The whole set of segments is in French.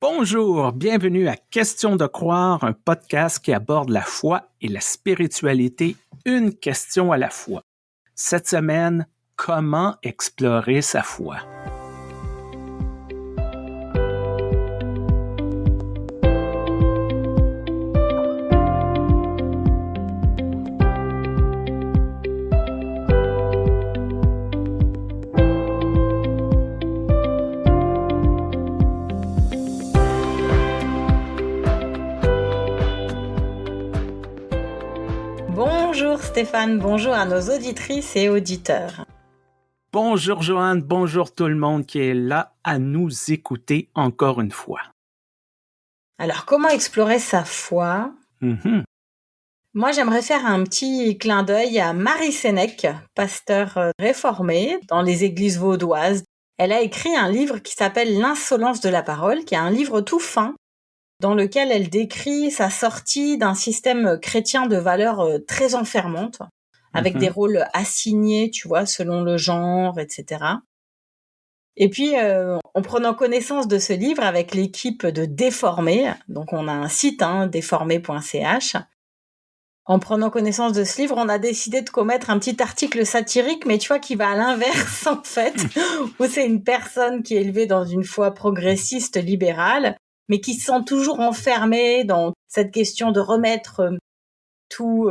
Bonjour, bienvenue à Question de croire, un podcast qui aborde la foi et la spiritualité, une question à la fois. Cette semaine, comment explorer sa foi? Bonjour Stéphane, bonjour à nos auditrices et auditeurs. Bonjour Joanne, bonjour tout le monde qui est là à nous écouter encore une fois. Alors, comment explorer sa foi? Moi, j'aimerais faire un petit clin d'œil à Marie Sénèque, pasteur réformée dans les églises vaudoises. Elle a écrit un livre qui s'appelle L'insolence de la parole, qui est un livre tout fin, dans lequel elle décrit sa sortie d'un système chrétien de valeurs très enfermantes, avec des rôles assignés, tu vois, selon le genre, etc. Et puis, en prenant connaissance de ce livre avec l'équipe de Déformé, donc on a un site, déformé.ch. En prenant connaissance de ce livre, on a décidé de commettre un petit article satirique, mais tu vois, qui va à l'inverse, en fait, où c'est une personne qui est élevée dans une foi progressiste libérale, mais qui se sent toujours enfermée dans cette question de remettre tout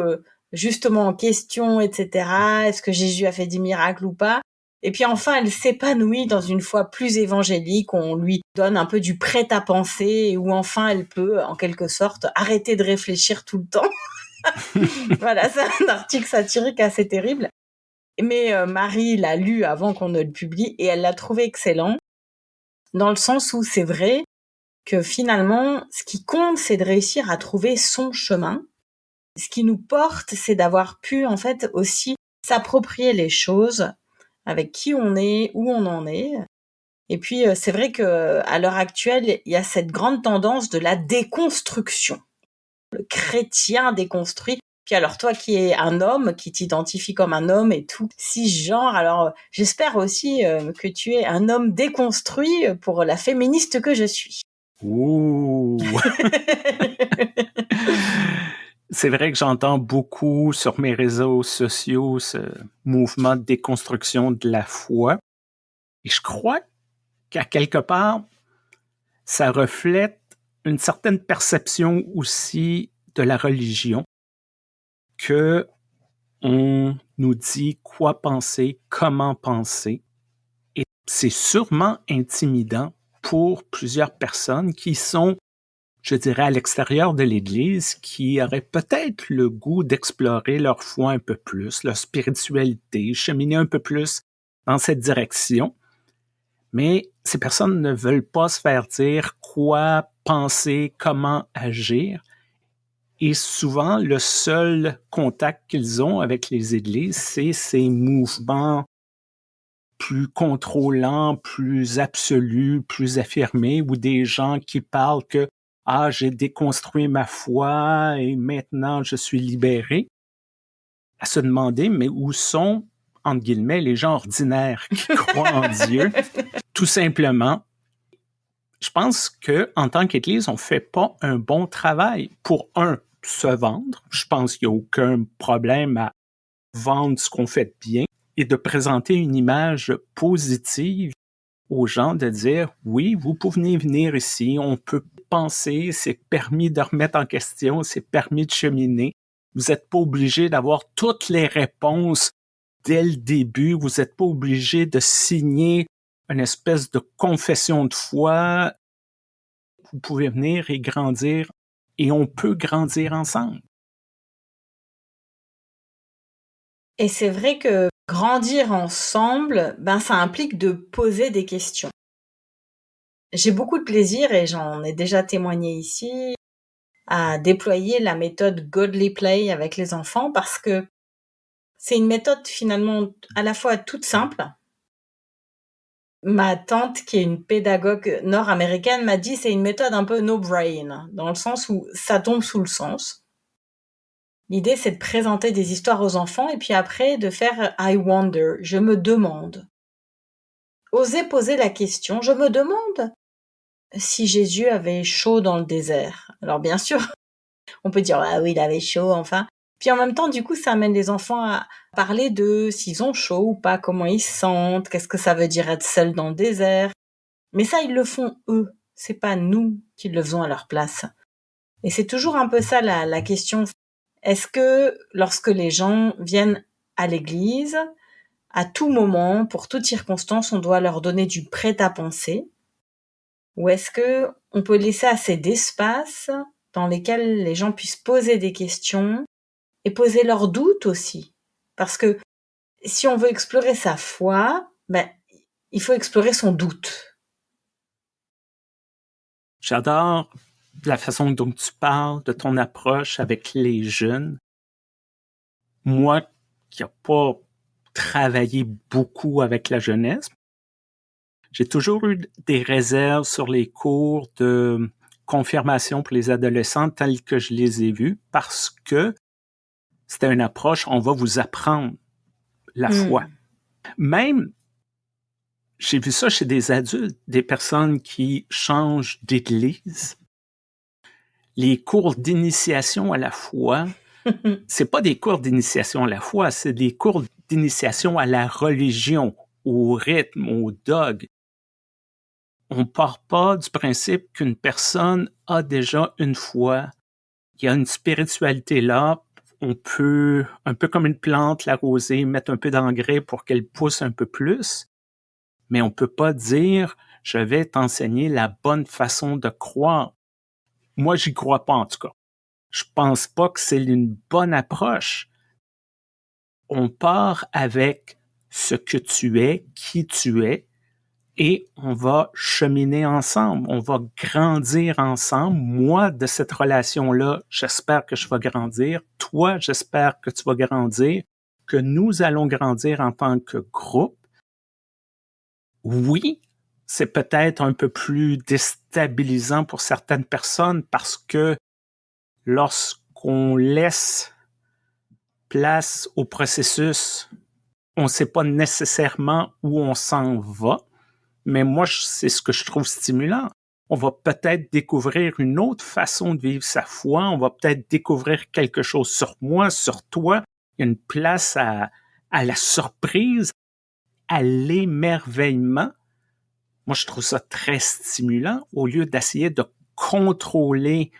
justement en question, etc. Est-ce que Jésus a fait des miracles ou pas? Et puis enfin, elle s'épanouit dans une foi plus évangélique, on lui donne un peu du prêt-à-penser, où enfin elle peut, en quelque sorte, arrêter de réfléchir tout le temps. Voilà, c'est un article satirique assez terrible. Mais Marie l'a lu avant qu'on ne le publie et elle l'a trouvé excellent, dans le sens où c'est vrai que finalement, ce qui compte, c'est de réussir à trouver son chemin. Ce qui nous porte, c'est d'avoir pu en fait aussi s'approprier les choses, avec qui on est, où on en est. Et puis c'est vrai que à l'heure actuelle, il y a cette grande tendance de la déconstruction. Le chrétien déconstruit. Puis alors toi qui es un homme, qui t'identifie comme un homme et tout, cisgenre, alors j'espère aussi que tu es un homme déconstruit pour la féministe que je suis. Ouh! C'est vrai que j'entends beaucoup sur mes réseaux sociaux ce mouvement de déconstruction de la foi. Et je crois qu'à quelque part, ça reflète une certaine perception aussi de la religion, que on nous dit quoi penser, comment penser. Et c'est sûrement intimidant pour plusieurs personnes qui sont, je dirais, à l'extérieur de l'Église, qui auraient peut-être le goût d'explorer leur foi un peu plus, leur spiritualité, cheminer un peu plus dans cette direction. Mais ces personnes ne veulent pas se faire dire quoi penser, comment agir. Et souvent, le seul contact qu'ils ont avec les églises, c'est ces mouvements plus contrôlants, plus absolus, plus affirmés, ou des gens qui parlent que « Ah, j'ai déconstruit ma foi et maintenant je suis libéré », à se demander, mais où sont, entre guillemets, les gens ordinaires qui croient en Dieu? Tout simplement, je pense qu'en tant qu'Église, on ne fait pas un bon travail pour, se vendre. Je pense qu'il n'y a aucun problème à vendre ce qu'on fait de bien et de présenter une image positive aux gens, de dire oui, vous pouvez venir ici, on peut penser, c'est permis de remettre en question, c'est permis de cheminer. Vous n'êtes pas obligé d'avoir toutes les réponses dès le début, vous n'êtes pas obligé de signer une espèce de confession de foi. Vous pouvez venir et grandir, et on peut grandir ensemble. Et c'est vrai que grandir ensemble, ça implique de poser des questions. J'ai beaucoup de plaisir, et j'en ai déjà témoigné ici, à déployer la méthode Godly Play avec les enfants, parce que c'est une méthode finalement à la fois toute simple. Ma tante, qui est une pédagogue nord-américaine, m'a dit c'est une méthode un peu no-brain, dans le sens où ça tombe sous le sens. L'idée, c'est de présenter des histoires aux enfants et puis après de faire « I wonder », je me demande. Oser poser la question « je me demande ». si Jésus avait chaud dans le désert. Alors bien sûr, on peut dire ah oui, il avait chaud, enfin. Puis en même temps, du coup, ça amène les enfants à parler de s'ils ont chaud ou pas, comment ils se sentent, qu'est-ce que ça veut dire être seul dans le désert. Mais ça, ils le font eux. C'est pas nous qui le faisons à leur place. Et c'est toujours un peu ça la question. Est-ce que lorsque les gens viennent à l'église, à tout moment, pour toute circonstance, on doit leur donner du prêt-à-penser? Ou est-ce que on peut laisser assez d'espace dans lesquels les gens puissent poser des questions et poser leurs doutes aussi? Parce que si on veut explorer sa foi, il faut explorer son doute. J'adore la façon dont tu parles de ton approche avec les jeunes. Moi, qui n'ai pas travaillé beaucoup avec la jeunesse, j'ai toujours eu des réserves sur les cours de confirmation pour les adolescents tels que je les ai vus parce que c'était une approche, on va vous apprendre la foi. Même, j'ai vu ça chez des adultes, des personnes qui changent d'église. Les cours d'initiation à la foi, c'est pas des cours d'initiation à la foi, c'est des cours d'initiation à la religion, au rythme, au dogme. On part pas du principe qu'une personne a déjà une foi. Il y a une spiritualité là. On peut, un peu comme une plante, l'arroser, mettre un peu d'engrais pour qu'elle pousse un peu plus. Mais on peut pas dire, je vais t'enseigner la bonne façon de croire. Moi, j'y crois pas, en tout cas. Je pense pas que c'est une bonne approche. On part avec ce que tu es, qui tu es, et on va cheminer ensemble, on va grandir ensemble. Moi, de cette relation-là, j'espère que je vais grandir. Toi, j'espère que tu vas grandir, que nous allons grandir en tant que groupe. Oui, c'est peut-être un peu plus déstabilisant pour certaines personnes parce que lorsqu'on laisse place au processus, on ne sait pas nécessairement où on s'en va. Mais moi, c'est ce que je trouve stimulant. On va peut-être découvrir une autre façon de vivre sa foi. On va peut-être découvrir quelque chose sur moi, sur toi. Il y a une place à la surprise, à l'émerveillement. Moi, je trouve ça très stimulant au lieu d'essayer de contrôler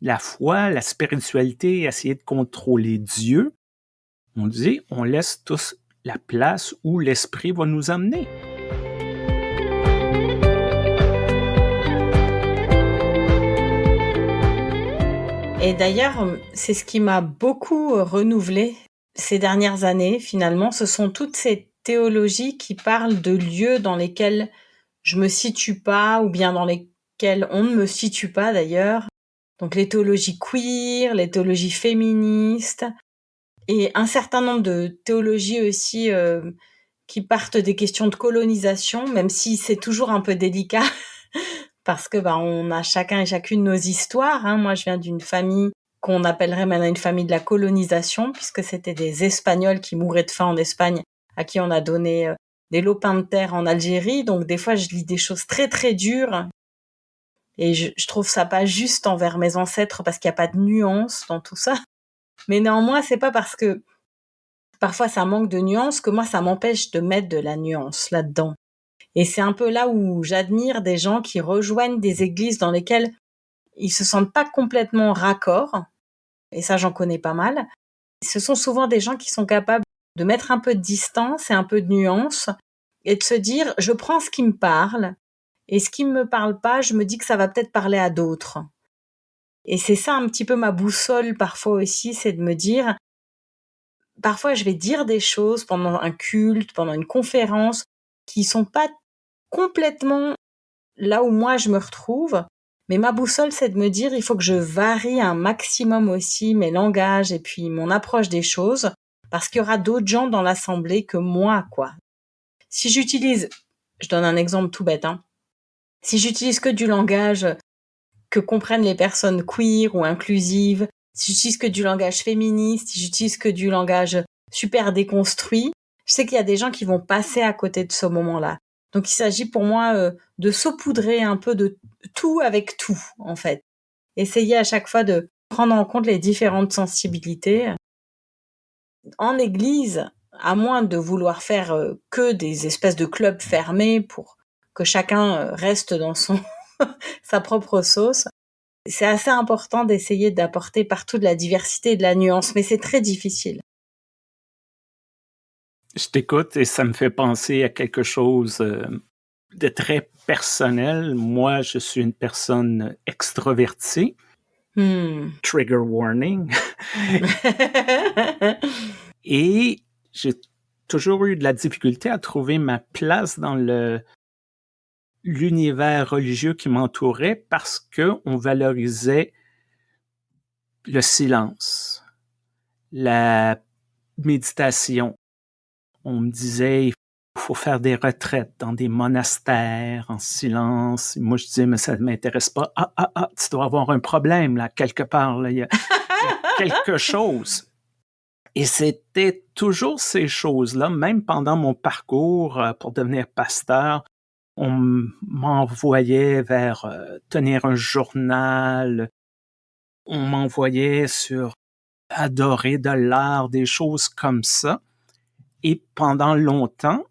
la foi, la spiritualité, essayer de contrôler Dieu. On dit, on laisse tous la place où l'Esprit va nous emmener. Et d'ailleurs, c'est ce qui m'a beaucoup renouvelé ces dernières années, finalement. Ce sont toutes ces théologies qui parlent de lieux dans lesquels je me situe pas, ou bien dans lesquels on ne me situe pas d'ailleurs. Donc les théologies queer, les théologies féministes, et un certain nombre de théologies aussi qui partent des questions de colonisation, même si c'est toujours un peu délicat. Parce que on a chacun et chacune nos histoires. Moi, je viens d'une famille qu'on appellerait maintenant une famille de la colonisation, puisque c'était des Espagnols qui mouraient de faim en Espagne, à qui on a donné des lopins de terre en Algérie. Donc, des fois, je lis des choses très, très dures. Et je trouve ça pas juste envers mes ancêtres, parce qu'il n'y a pas de nuance dans tout ça. Mais néanmoins, c'est pas parce que parfois ça manque de nuance que moi, ça m'empêche de mettre de la nuance là-dedans. Et c'est un peu là où j'admire des gens qui rejoignent des églises dans lesquelles ils se sentent pas complètement raccord. Et ça, j'en connais pas mal. Ce sont souvent des gens qui sont capables de mettre un peu de distance et un peu de nuance et de se dire, je prends ce qui me parle et ce qui me parle pas, je me dis que ça va peut-être parler à d'autres. Et c'est ça un petit peu ma boussole parfois aussi, c'est de me dire, parfois je vais dire des choses pendant un culte, pendant une conférence, qui sont pas complètement là où moi je me retrouve, mais ma boussole c'est de me dire il faut que je varie un maximum aussi mes langages et puis mon approche des choses, parce qu'il y aura d'autres gens dans l'assemblée que moi, quoi. Si j'utilise, je donne un exemple tout bête, si j'utilise que du langage que comprennent les personnes queer ou inclusives, si j'utilise que du langage féministe, si j'utilise que du langage super déconstruit, je sais qu'il y a des gens qui vont passer à côté de ce moment-là. Donc, il s'agit pour moi de saupoudrer un peu de tout avec tout, en fait. Essayer à chaque fois de prendre en compte les différentes sensibilités. En église, à moins de vouloir faire que des espèces de clubs fermés pour que chacun reste dans sa propre sauce, c'est assez important d'essayer d'apporter partout de la diversité et de la nuance, mais c'est très difficile. Je t'écoute et ça me fait penser à quelque chose de très personnel. Moi, je suis une personne extrovertie. Trigger warning. Et j'ai toujours eu de la difficulté à trouver ma place dans l'univers religieux qui m'entourait parce qu'on valorisait le silence, la méditation. On me disait, il faut faire des retraites dans des monastères en silence. Moi, je disais, mais ça ne m'intéresse pas. Tu dois avoir un problème là, quelque part. Là. Il y a quelque chose. Et c'était toujours ces choses-là, même pendant mon parcours pour devenir pasteur, on m'envoyait vers tenir un journal, on m'envoyait sur adorer de l'art, des choses comme ça. Et pendant longtemps,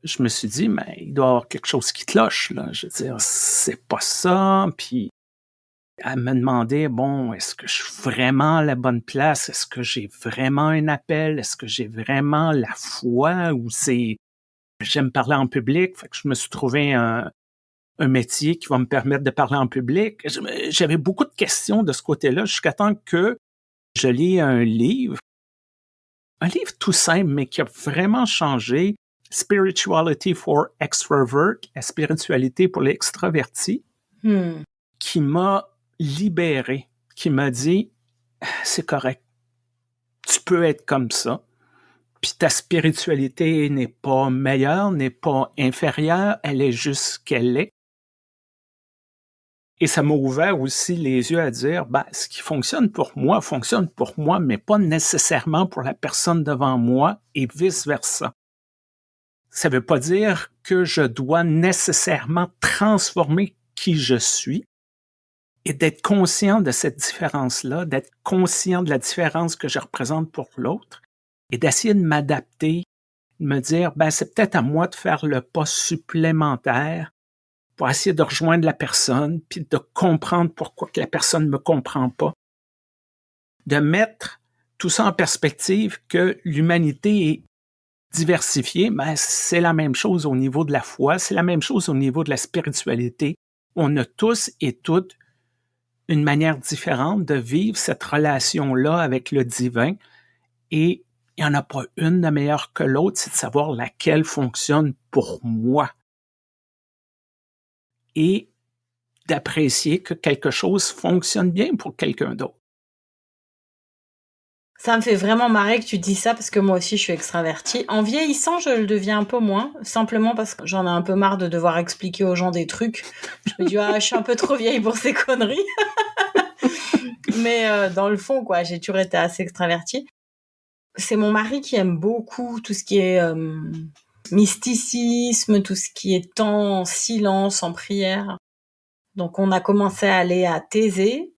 je me suis dit, mais il doit y avoir quelque chose qui cloche, là. Je veux dire, c'est pas ça. Puis, elle me demandait, bon, est-ce que je suis vraiment à la bonne place? Est-ce que j'ai vraiment un appel? Est-ce que j'ai vraiment la foi? Ou j'aime parler en public, fait que je me suis trouvé un métier qui va me permettre de parler en public. J'avais beaucoup de questions de ce côté-là jusqu'à temps que je lis un livre tout simple, mais qui a vraiment changé, Spirituality for Extrovert, la spiritualité pour l'extraverti, qui m'a libéré, qui m'a dit, c'est correct, tu peux être comme ça, puis ta spiritualité n'est pas meilleure, n'est pas inférieure, elle est juste ce qu'elle est. Et ça m'a ouvert aussi les yeux à dire, ce qui fonctionne pour moi, mais pas nécessairement pour la personne devant moi et vice-versa. Ça ne veut pas dire que je dois nécessairement transformer qui je suis et d'être conscient de cette différence-là, d'être conscient de la différence que je représente pour l'autre et d'essayer de m'adapter, de me dire, c'est peut-être à moi de faire le pas supplémentaire pour essayer de rejoindre la personne, puis de comprendre pourquoi que la personne ne me comprend pas. De mettre tout ça en perspective que l'humanité est diversifiée, c'est la même chose au niveau de la foi, c'est la même chose au niveau de la spiritualité. On a tous et toutes une manière différente de vivre cette relation-là avec le divin et il n'y en a pas une de meilleure que l'autre, c'est de savoir laquelle fonctionne pour moi. Et d'apprécier que quelque chose fonctionne bien pour quelqu'un d'autre. Ça me fait vraiment marrer que tu dis ça parce que moi aussi je suis extravertie. En vieillissant, je le deviens un peu moins, simplement parce que j'en ai un peu marre de devoir expliquer aux gens des trucs. Je me dis, je suis un peu trop vieille pour ces conneries. Mais dans le fond, quoi, j'ai toujours été assez extravertie. C'est mon mari qui aime beaucoup tout ce qui est mysticisme, tout ce qui est temps en silence, en prière. Donc, on a commencé à aller à Thésée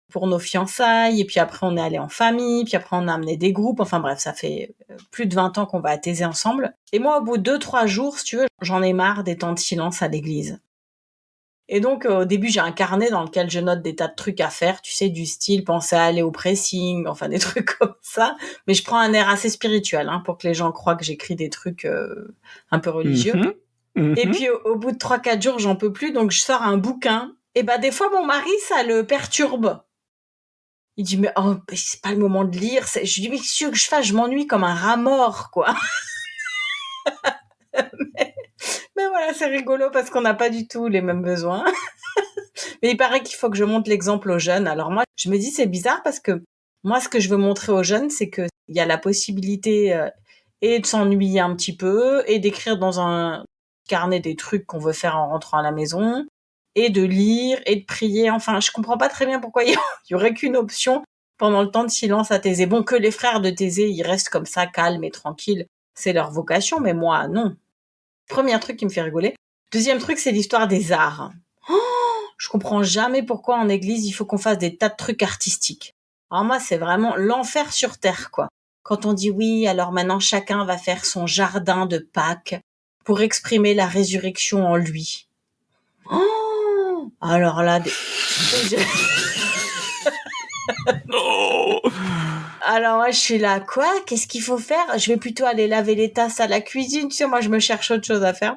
pour nos fiançailles, et puis après, on est allé en famille, puis après, on a amené des groupes. Enfin bref, ça fait plus de 20 ans qu'on va à Thésée ensemble. Et moi, au bout de 2-3 jours, si tu veux, j'en ai marre des temps de silence à l'église. Et donc, au début, j'ai un carnet dans lequel je note des tas de trucs à faire, tu sais, du style penser à aller au pressing, enfin des trucs comme ça. Mais je prends un air assez spirituel, pour que les gens croient que j'écris des trucs un peu religieux. Et puis, au bout de 3-4 jours, j'en peux plus, donc je sors un bouquin. Et des fois, mon mari, ça le perturbe. Il dit, mais c'est pas le moment de lire. Je dis, mais qu'est-ce que je fasse? Je m'ennuie comme un rat mort, quoi. Mais voilà, c'est rigolo parce qu'on n'a pas du tout les mêmes besoins. Mais il paraît qu'il faut que je montre l'exemple aux jeunes. Alors moi, je me dis, c'est bizarre parce que moi, ce que je veux montrer aux jeunes, c'est qu'il y a la possibilité et de s'ennuyer un petit peu et d'écrire dans un carnet des trucs qu'on veut faire en rentrant à la maison et de lire et de prier. Enfin, je comprends pas très bien pourquoi il y aurait qu'une option pendant le temps de silence à Thésée. Bon, que les frères de Thésée, ils restent comme ça, calmes et tranquilles. C'est leur vocation, mais moi, non. Premier truc qui me fait rigoler. Deuxième truc, c'est l'histoire des arts. Je comprends jamais pourquoi en église, il faut qu'on fasse des tas de trucs artistiques. Alors moi, c'est vraiment l'enfer sur terre, quoi. Quand on dit oui, alors maintenant chacun va faire son jardin de Pâques pour exprimer la résurrection en lui. Alors là, Non! Alors moi, je suis là, quoi? Qu'est-ce qu'il faut faire? Je vais plutôt aller laver les tasses à la cuisine. Tu sais, moi, je me cherche autre chose à faire.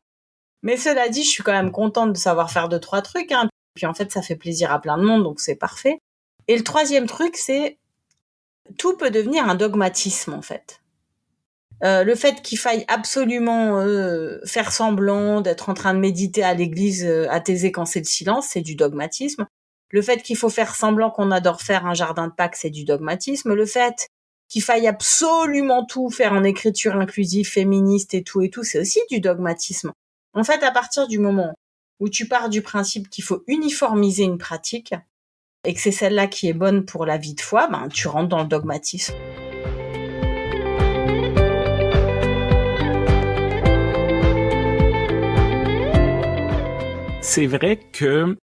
Mais cela dit, je suis quand même contente de savoir faire 2-3 trucs, hein. Puis en fait, ça fait plaisir à plein de monde, donc c'est parfait. Et le troisième truc, c'est tout peut devenir un dogmatisme, en fait. Le fait qu'il faille absolument faire semblant d'être en train de méditer à l'église athésé quand c'est le silence, c'est du dogmatisme. Le fait qu'il faut faire semblant qu'on adore faire un jardin de Pâques, c'est du dogmatisme. Le fait qu'il faille absolument tout faire en écriture inclusive, féministe et tout, c'est aussi du dogmatisme. En fait, à partir du moment où tu pars du principe qu'il faut uniformiser une pratique et que c'est celle-là qui est bonne pour la vie de foi, ben, tu rentres dans le dogmatisme. C'est vrai que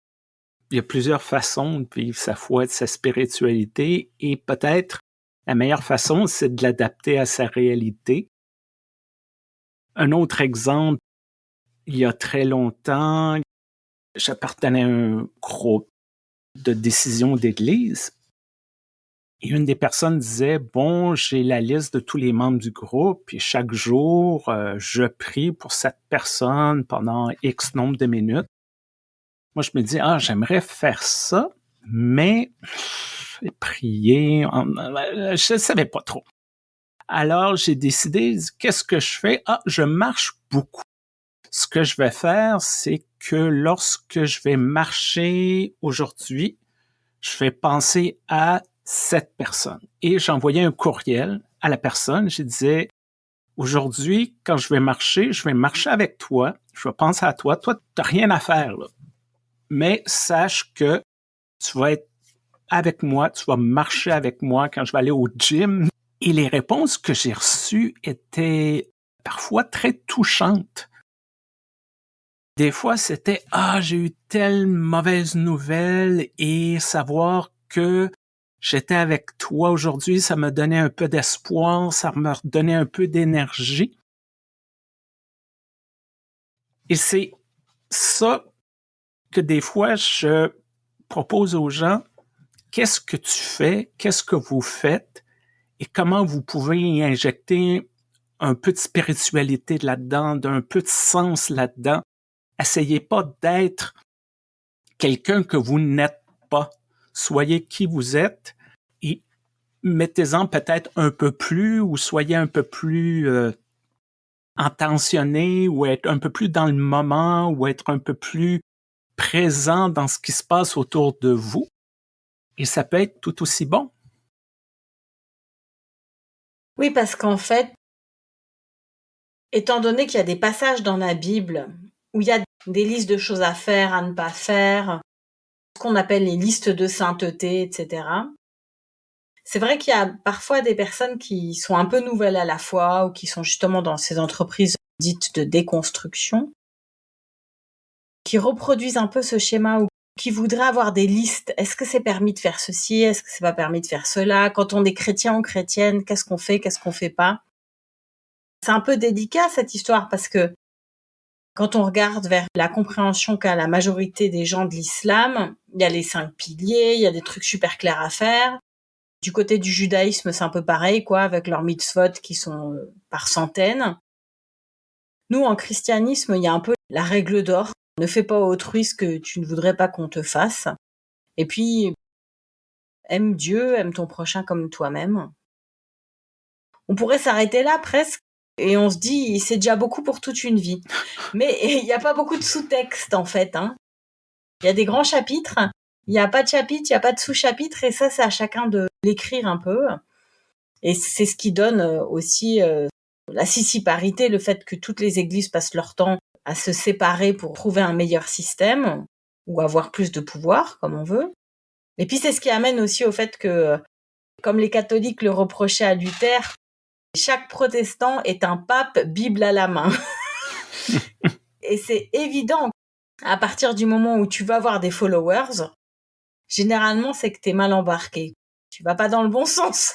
il y a plusieurs façons de vivre sa foi, de sa spiritualité, et peut-être la meilleure façon, c'est de l'adapter à sa réalité. Un autre exemple, il y a très longtemps, j'appartenais à un groupe de décision d'église. Et une des personnes disait, bon, j'ai la liste de tous les membres du groupe, et chaque jour, je prie pour cette personne pendant X nombre de minutes. Moi, je me dis, j'aimerais faire ça, mais prier, je ne savais pas trop. Alors, j'ai décidé, qu'est-ce que je fais? Je marche beaucoup. Ce que je vais faire, c'est que lorsque je vais marcher aujourd'hui, je vais penser à cette personne. Et j'envoyais un courriel à la personne. Je disais, aujourd'hui, quand je vais marcher avec toi. Je vais penser à toi. Toi, tu n'as rien à faire, là. Mais sache que tu vas être avec moi, tu vas marcher avec moi quand je vais aller au gym. Et les réponses que j'ai reçues étaient parfois très touchantes. Des fois, c'était « j'ai eu telle mauvaise nouvelle et savoir que j'étais avec toi aujourd'hui, ça me donnait un peu d'espoir, ça me redonnait un peu d'énergie. » Et c'est ça que des fois, je propose aux gens, qu'est-ce que tu fais, qu'est-ce que vous faites et comment vous pouvez y injecter un peu de spiritualité là-dedans, d'un peu de sens là-dedans. Essayez pas d'être quelqu'un que vous n'êtes pas. Soyez qui vous êtes et mettez-en peut-être un peu plus ou soyez un peu plus intentionné ou être un peu plus dans le moment ou être un peu plus présent dans ce qui se passe autour de vous. Et ça peut être tout aussi bon. Oui, parce qu'en fait, étant donné qu'il y a des passages dans la Bible où il y a des listes de choses à faire, à ne pas faire, ce qu'on appelle les listes de sainteté, etc. C'est vrai qu'il y a parfois des personnes qui sont un peu nouvelles à la foi ou qui sont justement dans ces entreprises dites de déconstruction, qui reproduisent un peu ce schéma ou qui voudraient avoir des listes. Est-ce que c'est permis de faire ceci? Est-ce que c'est pas permis de faire cela? Quand on est chrétien ou chrétienne, qu'est-ce qu'on fait pas? C'est un peu délicat cette histoire parce que quand on regarde vers la compréhension qu'a la majorité des gens de l'islam, il y a les 5 piliers, il y a des trucs super clairs à faire. Du côté du judaïsme, c'est un peu pareil, quoi, avec leurs mitzvot qui sont par centaines. Nous, en christianisme, il y a un peu la règle d'or. Ne fais pas à autrui ce que tu ne voudrais pas qu'on te fasse. Et puis, aime Dieu, aime ton prochain comme toi-même. On pourrait s'arrêter là presque. Et on se dit, c'est déjà beaucoup pour toute une vie. Mais il n'y a pas beaucoup de sous-texte, en fait, hein. Il y a des grands chapitres. Il n'y a pas de chapitre, il n'y a pas de sous-chapitre. Et ça, c'est à chacun de l'écrire un peu. Et c'est ce qui donne aussi la sissiparité, le fait que toutes les églises passent leur temps à se séparer pour trouver un meilleur système ou avoir plus de pouvoir, comme on veut. Et puis c'est ce qui amène aussi au fait que, comme les catholiques le reprochaient à Luther, chaque protestant est un pape Bible à la main. Et c'est évident, à partir du moment où tu vas avoir des followers, généralement, c'est que t'es mal embarqué. Tu vas pas dans le bon sens.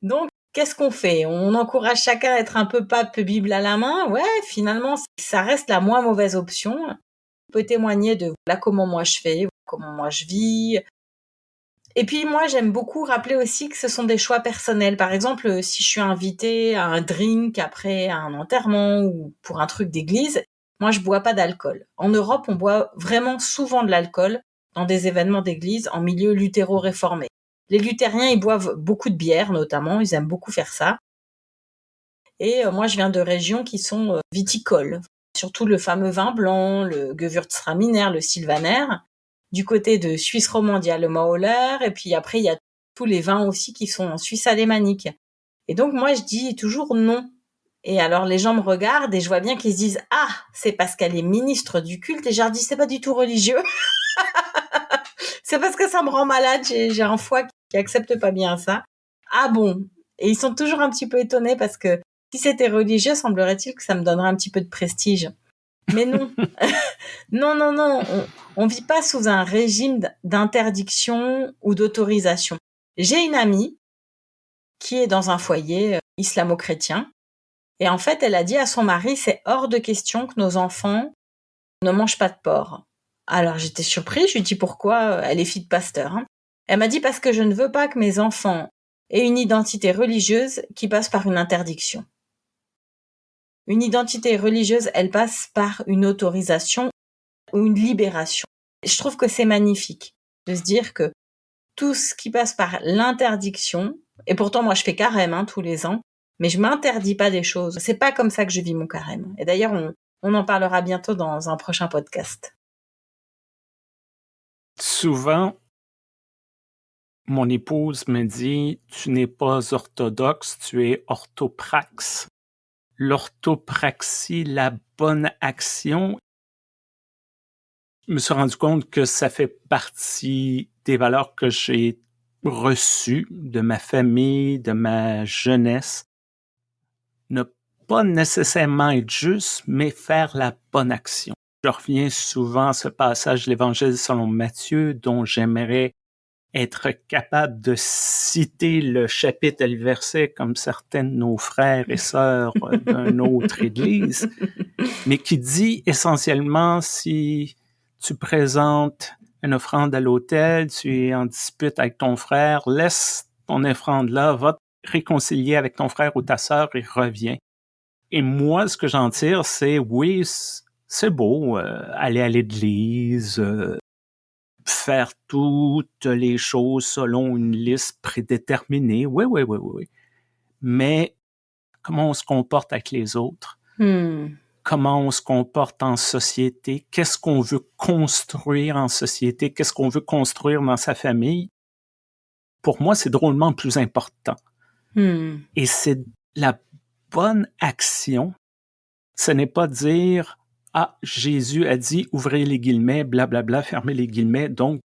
Donc, qu'est-ce qu'on fait? On encourage chacun à être un peu pape, Bible à la main. Ouais, finalement, ça reste la moins mauvaise option. On peut témoigner de voilà comment moi je fais, comment moi je vis. Et puis moi, j'aime beaucoup rappeler aussi que ce sont des choix personnels. Par exemple, si je suis invitée à un drink après un enterrement ou pour un truc d'église, moi, je bois pas d'alcool. En Europe, on boit vraiment souvent de l'alcool dans des événements d'église en milieu luthéro-réformé. Les luthériens, ils boivent beaucoup de bière, notamment. Ils aiment beaucoup faire ça. Et moi, je viens de régions qui sont viticoles. Surtout le fameux vin blanc, le Gewürztraminer, le Sylvaner. Du côté de Suisse romande, il y a le Mauler. Et puis après, il y a tous les vins aussi qui sont en Suisse alémanique. Et donc, moi, je dis toujours non. Et alors, les gens me regardent et je vois bien qu'ils se disent « Ah, c'est parce qu'elle est ministre du culte. » Et je leur dis « C'est pas du tout religieux. C'est parce que ça me rend malade. J'ai un foie qui accepte pas bien ça. » Ah bon? Et ils sont toujours un petit peu étonnés parce que si c'était religieux, semblerait-il que ça me donnerait un petit peu de prestige. Mais non. Non. On vit pas sous un régime d'interdiction ou d'autorisation. J'ai une amie qui est dans un foyer islamo-chrétien. Et en fait, elle a dit à son mari, c'est hors de question que nos enfants ne mangent pas de porc. Alors j'étais surprise, je lui dis pourquoi, elle est fille de pasteur. Hein. Elle m'a dit parce que je ne veux pas que mes enfants aient une identité religieuse qui passe par une interdiction. Une identité religieuse, elle passe par une autorisation ou une libération. Et je trouve que c'est magnifique de se dire que tout ce qui passe par l'interdiction, et pourtant moi je fais carême tous les ans, mais je m'interdis pas des choses. C'est pas comme ça que je vis mon carême. Et d'ailleurs, on en parlera bientôt dans un prochain podcast. Souvent, mon épouse me dit « Tu n'es pas orthodoxe, tu es orthopraxe ». L'orthopraxie, la bonne action, je me suis rendu compte que ça fait partie des valeurs que j'ai reçues de ma famille, de ma jeunesse. Ne pas nécessairement être juste, mais faire la bonne action. Je reviens souvent à ce passage de l'Évangile selon Matthieu, dont j'aimerais être capable de citer le chapitre et le verset comme certains de nos frères et sœurs d'une autre église, mais qui dit essentiellement si tu présentes une offrande à l'autel, tu es en dispute avec ton frère, laisse ton offrande là, va te réconcilier avec ton frère ou ta sœur et reviens. Et moi, ce que j'en tire, c'est oui, c'est beau, aller à l'église, faire toutes les choses selon une liste prédéterminée. Oui. Mais comment on se comporte avec les autres? Comment on se comporte en société? Qu'est-ce qu'on veut construire en société? Qu'est-ce qu'on veut construire dans sa famille? Pour moi, c'est drôlement plus important. Et c'est la bonne action. Ce n'est pas dire « Ah, Jésus a dit, ouvrez les guillemets, blablabla, fermez les guillemets. » Donc,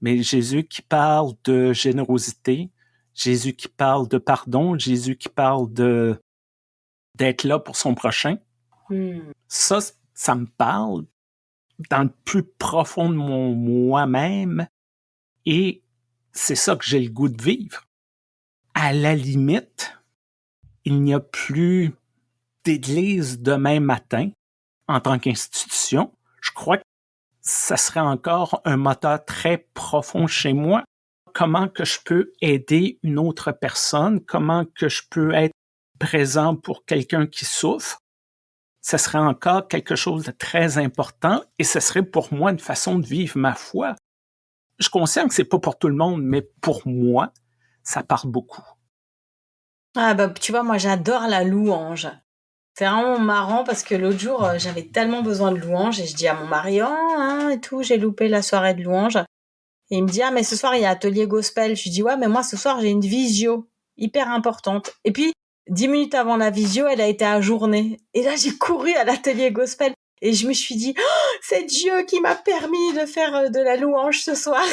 mais Jésus qui parle de générosité, Jésus qui parle de pardon, Jésus qui parle d'être là pour son prochain. Ça me parle dans le plus profond de mon moi-même et c'est ça que j'ai le goût de vivre. À la limite, il n'y a plus d'église demain matin en tant qu'institution. Je crois que ça serait encore un moteur très profond chez moi. Comment que je peux aider une autre personne? Comment que je peux être présent pour quelqu'un qui souffre? Ça serait encore quelque chose de très important et ce serait pour moi une façon de vivre ma foi. Je suis conscient que c'est pas pour tout le monde, mais pour moi, ça parle beaucoup. Ah bah tu vois, moi j'adore la louange. C'est vraiment marrant parce que l'autre jour, j'avais tellement besoin de louange et je dis à mon mari, et tout, j'ai loupé la soirée de louange. Et il me dit, ah, mais ce soir, il y a atelier gospel. Je lui dis, ouais, mais moi, ce soir, j'ai une visio hyper importante. Et puis, 10 minutes avant la visio, elle a été ajournée. Et là, j'ai couru à l'atelier gospel. Et je me suis dit, c'est Dieu qui m'a permis de faire de la louange ce soir.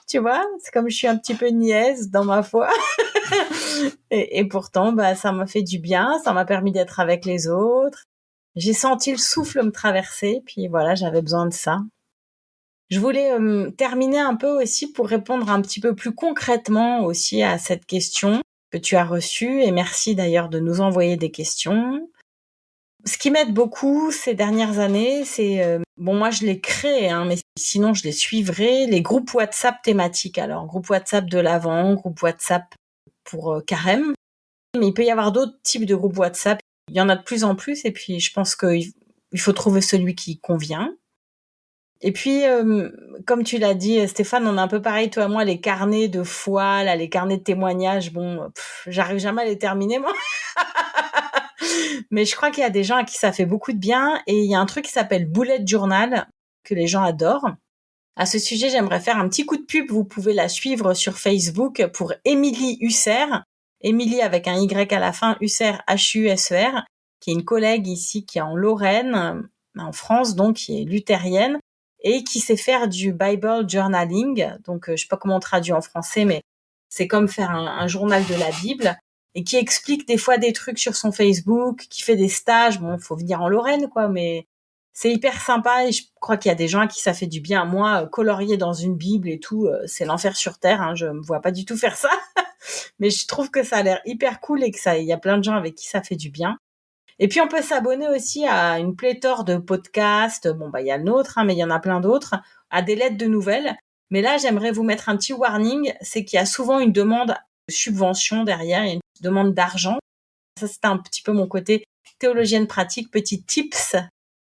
tu vois. C'est comme je suis un petit peu niaise dans ma foi. Et pourtant, ça m'a fait du bien, ça m'a permis d'être avec les autres. J'ai senti le souffle me traverser, puis voilà, j'avais besoin de ça. Je voulais terminer un peu aussi pour répondre un petit peu plus concrètement aussi à cette question que tu as reçue, et merci d'ailleurs de nous envoyer des questions. Ce qui m'aide beaucoup ces dernières années, c'est moi je les crée, mais sinon je les suivrai, les groupes WhatsApp thématiques. Alors groupe WhatsApp de l'Avent, groupe WhatsApp pour Carême, mais il peut y avoir d'autres types de groupes WhatsApp. Il y en a de plus en plus, et puis je pense qu'il faut trouver celui qui convient. Et puis, comme tu l'as dit, Stéphane, on est un peu pareil, toi et moi, les carnets de foi, là, les carnets de témoignages, j'arrive jamais à les terminer, moi. Mais je crois qu'il y a des gens à qui ça fait beaucoup de bien, et il y a un truc qui s'appelle Bullet Journal, que les gens adorent. À ce sujet, j'aimerais faire un petit coup de pub. Vous pouvez la suivre sur Facebook pour Émilie Husser. Émilie avec un Y à la fin, Husser, H-U-S-E-R, qui est une collègue ici, qui est en Lorraine, en France, donc, qui est luthérienne, et qui sait faire du Bible journaling. Donc, je sais pas comment on traduit en français, mais c'est comme faire un journal de la Bible, et qui explique des fois des trucs sur son Facebook, qui fait des stages. Bon, faut venir en Lorraine, quoi, mais c'est hyper sympa, et je crois qu'il y a des gens à qui ça fait du bien. Moi, colorier dans une Bible et tout, c'est l'enfer sur terre, je me vois pas du tout faire ça. Mais je trouve que ça a l'air hyper cool, et il y a plein de gens avec qui ça fait du bien. Et puis, on peut s'abonner aussi à une pléthore de podcasts. Il y a le nôtre, mais il y en a plein d'autres, à des lettres de nouvelles. Mais là, j'aimerais vous mettre un petit warning, c'est qu'il y a souvent une demande de subvention derrière, il y a une demande d'argent. Ça, c'est un petit peu mon côté théologienne pratique, petit tips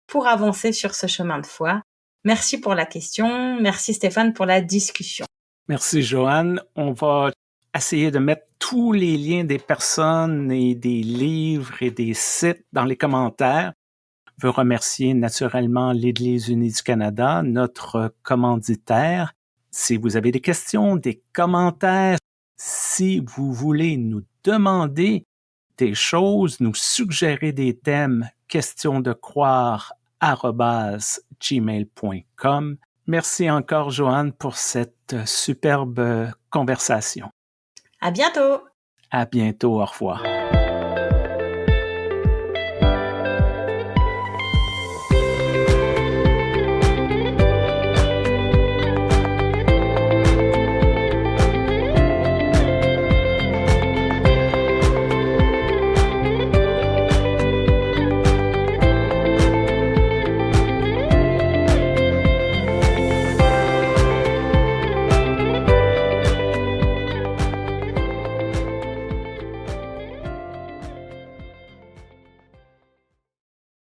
pour avancer sur ce chemin de foi. Merci pour la question. Merci Stéphane pour la discussion. Merci Joanne. On va essayer de mettre tous les liens des personnes et des livres et des sites dans les commentaires. Je veux remercier naturellement l'Église unie du Canada, notre commanditaire. Si vous avez des questions, des commentaires, si vous voulez nous demander des choses, nous suggérer des thèmes, questionsdecroire@gmail.com. Merci encore, Joanne, pour cette superbe conversation. À bientôt. À bientôt. Au revoir.